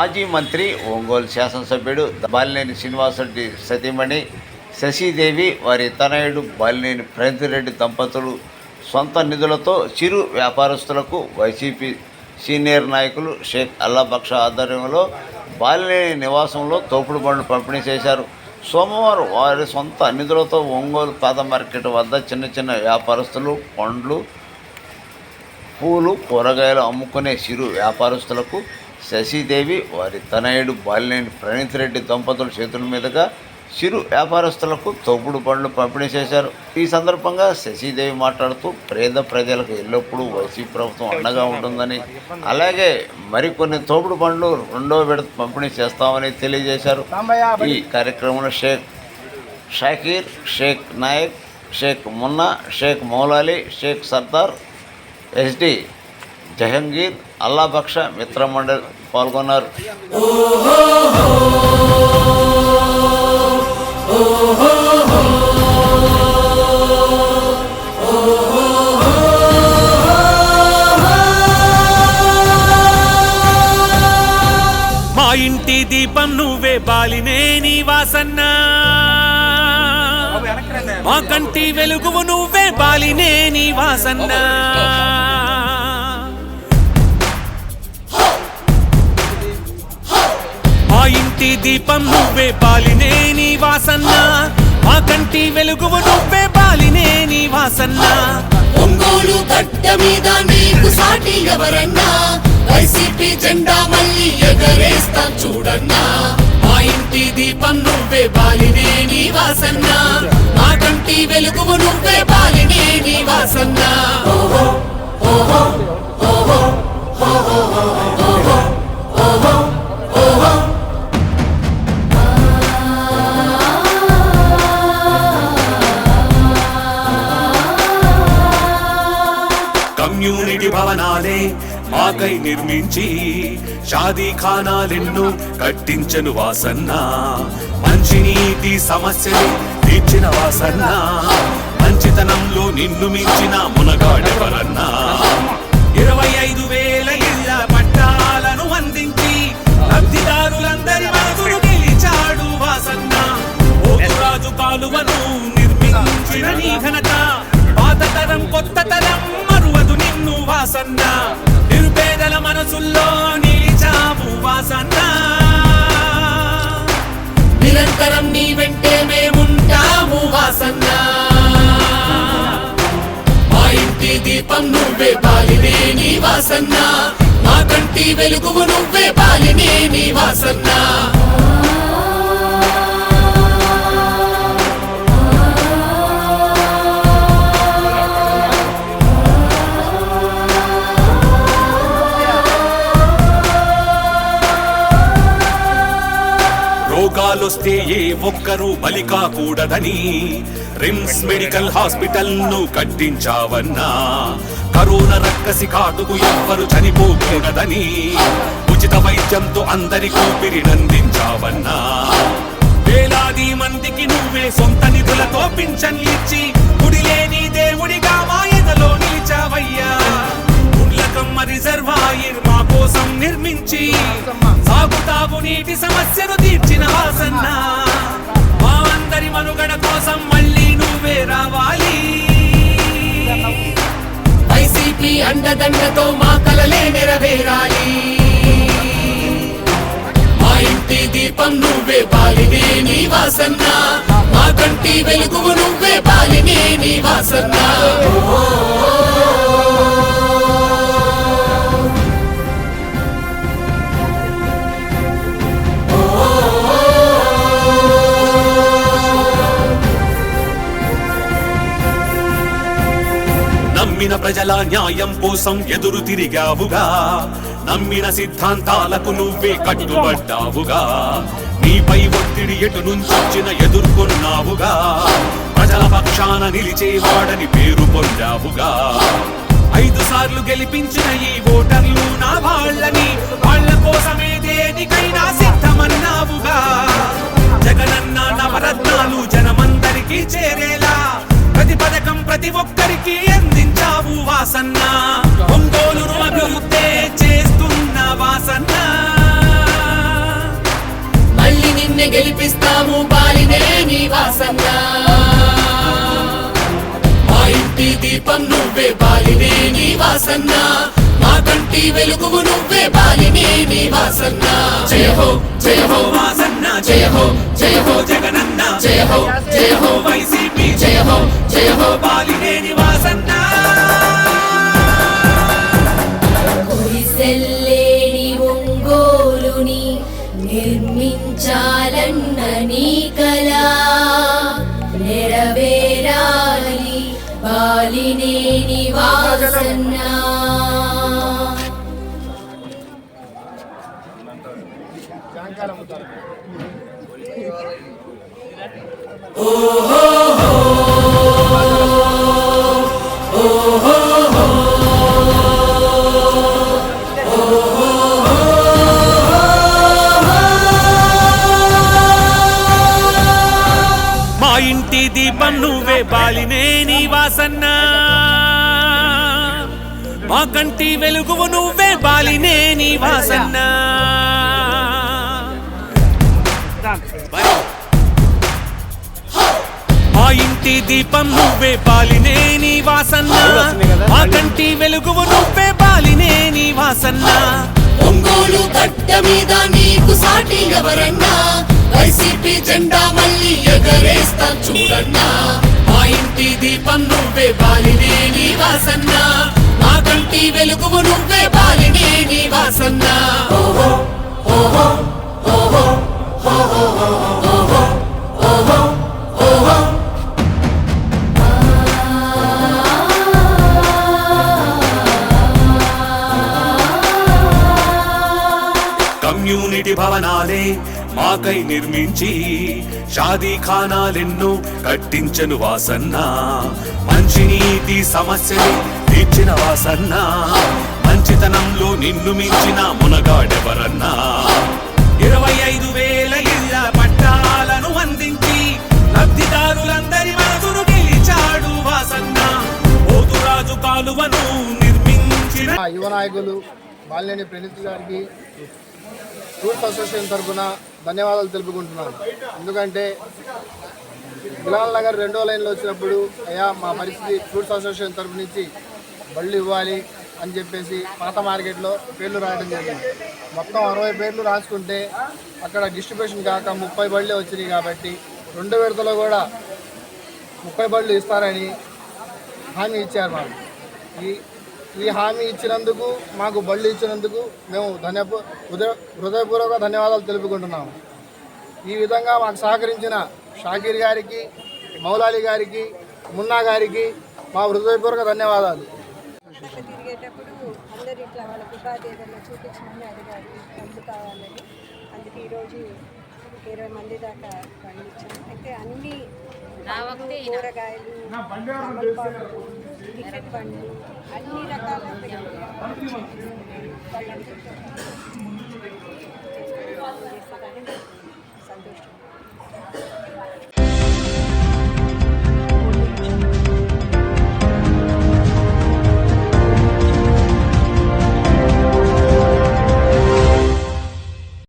మాజీ మంత్రి ఒంగోలు శాసనసభ్యుడు బాలినేని శ్రీనివాసరెడ్డి సతీమణి శశిదేవి వారి తనయుడు బాలినేని ప్రణతిరెడ్డి దంపతులు సొంత నిధులతో చిరు వ్యాపారస్తులకు వైసీపీ సీనియర్ నాయకులు షేక్ అల్లాబక్ష ఆధ్వర్యంలో బాలినేని నివాసంలో తోపుడు బండ్లు పంపిణీ చేశారు. సోమవారం వారి సొంత నిధులతో ఒంగోలు పాత మార్కెట్ వద్ద చిన్న చిన్న వ్యాపారస్తులు పండ్లు, పూలు, కూరగాయలు అమ్ముకునే చిరు వ్యాపారస్తులకు శశిదేవి వారి తనయుడు బాలినేని ప్రణతిరెడ్డి దంపతుల చేతుల మీదుగా చిరు వ్యాపారస్తులకు తోపుడు బండ్లు పంపిణీ చేశారు. ఈ సందర్భంగా శశిదేవి మాట్లాడుతూ పేద ప్రజలకు ఎల్లప్పుడూ వైసీపీ ప్రభుత్వం అండగా ఉంటుందని, అలాగే మరికొన్ని తోపుడు బండ్లు రెండో విడత పంపిణీ చేస్తామని తెలియజేశారు. ఈ కార్యక్రమంలో షేక్ షాకీర్, షేక్ నాయక్, షేక్ మున్నా, షేక్ మౌలాలి, షేక్ సర్దార్, ఎస్డి జహంగీర్, అల్లాబక్ష మిత్రమండలి పాల్గొన్నారు. మా ఇంటి దీపం నువ్వే బాలినేని వాసన్న, మా కంటి వెలుగువు నువ్వే బాలినేని వాసన్న. మా ఇంటి దీపం నువ్వే బాలినేని వాసన్న, మా కంటి వెలుగువు నువ్వే బాలినేని వాసన్న. ఒంగోలు గడ్డ మీద నీకు సాటి ఎవరన్నా, వైసీపీ జెండా మళ్ళీ ఎగరేస్తాం చూడన్నా. మా ఇంటి దీపం నువ్వే బాలినేని వాసన్న, మా కంటి వెలుగువు నువ్వే బాలినేని వాసన్న. ఓహో ఓహో ఓహో ఓహో ఓహో ఓహో ఓహో. కమ్యూనిటీ భవనాలే మాకై నిర్మించి షాదీ ఖానాలెన్నో కట్టించను వాసన్న. మంచినీటి సమస్యలు తీర్చిన వాసన్న, మంచితనంలో నిన్ను మించిన మునగాడెవరన్నా. 25,000 ఇళ్ల పట్టాలను అందించి లబ్ధిదారులందరి మనసును గెలిచాడు వాసన్న. ఓతురాజు కాలువను నిర్మించిన నీ ఘనత, పాత తరం కొత్త తరం మరువదు నిన్ను వాసన్న. నిరుపేదల మనసుల్లో నిలిచావు వాసన్న. నిరంతరం నీ వెంటే మేముంటాము వాసన్న. మా ఇంటి దీపం నువ్వే బాలినేని వాసన్న, మా కంటి వెలుగువు నువ్వే బాలినేని వాసన్న. రోగాలొస్తే ఏ ఒక్కరూ బలి కాకూడదని రిమ్స్ మెడికల్ హాస్పిటల్ ను కట్టించావన్నా. కరోనా రక్కసి కాటుకు ఎవ్వరు చనిపోకూడదని ఉచిత వైద్యంతో అందరికీ ఊపిరినందించావన్నా. వేలాది మందికి నువ్వే సొంత నిధులతో పింఛన్లిచ్చి గుడిలేని దేవుడిగా మా ఎదలో నిలిచావయ్యా. గుండ్లకమ్మ రిజర్వాయర్ మా కోసం నిర్మించి సాగుతావు నీటి సమస్యను తీర్చిన వాసన్న. మా అందరి మనుగడ కోసం మళ్ళీ నువ్వే రావాలి. వైసీపీ అండదండతో మా కలలే నెరవేరాలి. మా ఇంటి దీపం నువ్వే బాలినేని వాసన్న, మా కంటి వెలుగువు నువ్వే బాలినేని వాసన్న. నమ్మిన ప్రజల న్యాయం కోసం ఎదురు తిరిగావుగా, నమ్మిన సిద్ధాంతాలకు నువ్వే కట్టుబడ్డావుగా. నీపై ఒత్తిడి ఎటు నుంచొచ్చిన ఎదుర్కొన్నావుగా, ప్రజల పక్షాన నిలిచేవాడని పేరు పొందావుగా. 5 సార్లు గెలిపించిన ఈ ఓటర్లు నా వాళ్ళని, వాళ్ళ కోసమే దేనికైనా సిద్ధమన్నావుగా. జగనన్న నవరత్నాలు జనమందరికీ చేరేలా ప్రతి పథకం ప్రతి ఒక్కరికి అందించావు వాసన్న. ఒంగోలును అభివృద్ధి చేస్తున్న వాసన్న. చూస్తాము బాలినేని వాసన్న. మా ఇంటి దీపం నువ్వే బాలినేని వాసన్న, మా కంటి వెలుగువు నువ్వే బాలినేని వాసన్న. జయ హో జయ హో వాసన్న, జయ హో జయ హో జగనన్న, జయ హో జయ హో వైసీపీ, జయ హో జయ హో బాలినేని వాసన్న. కురిసెల్లేని ఒంగోలుని నిర్మించాలన్న నీ కలా నెరవేరాలి బాలినేని వాసన్న. మా ఇంటి దీపం నువ్వే బాలినేని వాసన్న, మా కంటి వెలుగువు నువ్వే బాలినేని వాసన్న. మా ఇంటి దీపం నువ్వే బాలినేని వాసన్న, మా కంటి వెలుగువు నువ్వే బాలినేని వాసన్న. ఒంగోలు గడ్డ మీద నీకు సాటి ఎవరన్నా, వైసీపీ జెండా మళ్ళీ ఎగరేస్తాం చూడన్నా. మా ఇంటి దీపం నువ్వే బాలినేని వాసన్న, మా కంటి వెలుగువు నువ్వే బాలినేని వాసన్న. ఓహో ఓహో ఓహో ఓహో ఓహో ఓహో ఓహో. కమ్యూనిటీ భవనాలే మాకై నిర్మించి షాదీ ఖానాలెన్నో కట్టించను వాసన్న, మంచినీటి సమస్యని తీర్చిన వాసన్న, మంచితనంలో నిన్ను మించిన మునగాడెవరన్నా. 25,000 ఇళ్ల పట్టాలను అందించి లబ్ధిదారులందరి మనసును గెలిచాడు వాసన్న. పోతురాజు కాలువను నిర్మించిన యువ నాయకులు బాలినేని ప్రణీత్ గారికి ఫ్రూట్స్ అసోసియేషన్ తరఫున ధన్యవాదాలు తెలుపుకుంటున్నాను. ఎందుకంటే బిలాల్ నగర్ 2వ లైన్లో వచ్చినప్పుడు అయ్యా మా పరిస్థితి ఫ్రూట్స్ అసోసియేషన్ తరఫు నుంచి బళ్ళు ఇవ్వాలి అని చెప్పేసి పాత మార్కెట్లో పేర్లు రాయడం జరిగింది. మొత్తం 60 పేర్లు రాసుకుంటే అక్కడ డిస్ట్రిబ్యూషన్ కాక 30 బళ్ళే వచ్చినాయి. కాబట్టి 2 విడతలో కూడా 30 బళ్ళు ఇస్తారని హామీ ఇచ్చారు మాకు. ఈ హామీ ఇచ్చినందుకు, మాకు బళ్ళు ఇచ్చినందుకు మేము హృదయపూర్వక ధన్యవాదాలు తెలుపుకుంటున్నాము. ఈ విధంగా మాకు సహకరించిన షాకీర్ గారికి, మౌలాలి గారికి, మున్నా గారికి మా హృదయపూర్వక ధన్యవాదాలు. తిరిగేటప్పుడు అందరు ఇట్లా వాళ్ళకి ఉపాధి ఏదైనా చూపించమని అడిగారు, డబ్బు కావాలని. అందుకే ఈరోజు 20 మంది దాకా పండించాం. అయితే అన్ని కూరగాయలు, తమలపాకు, టికెట్ పండ్లు, అన్ని రకాల సంతోషం.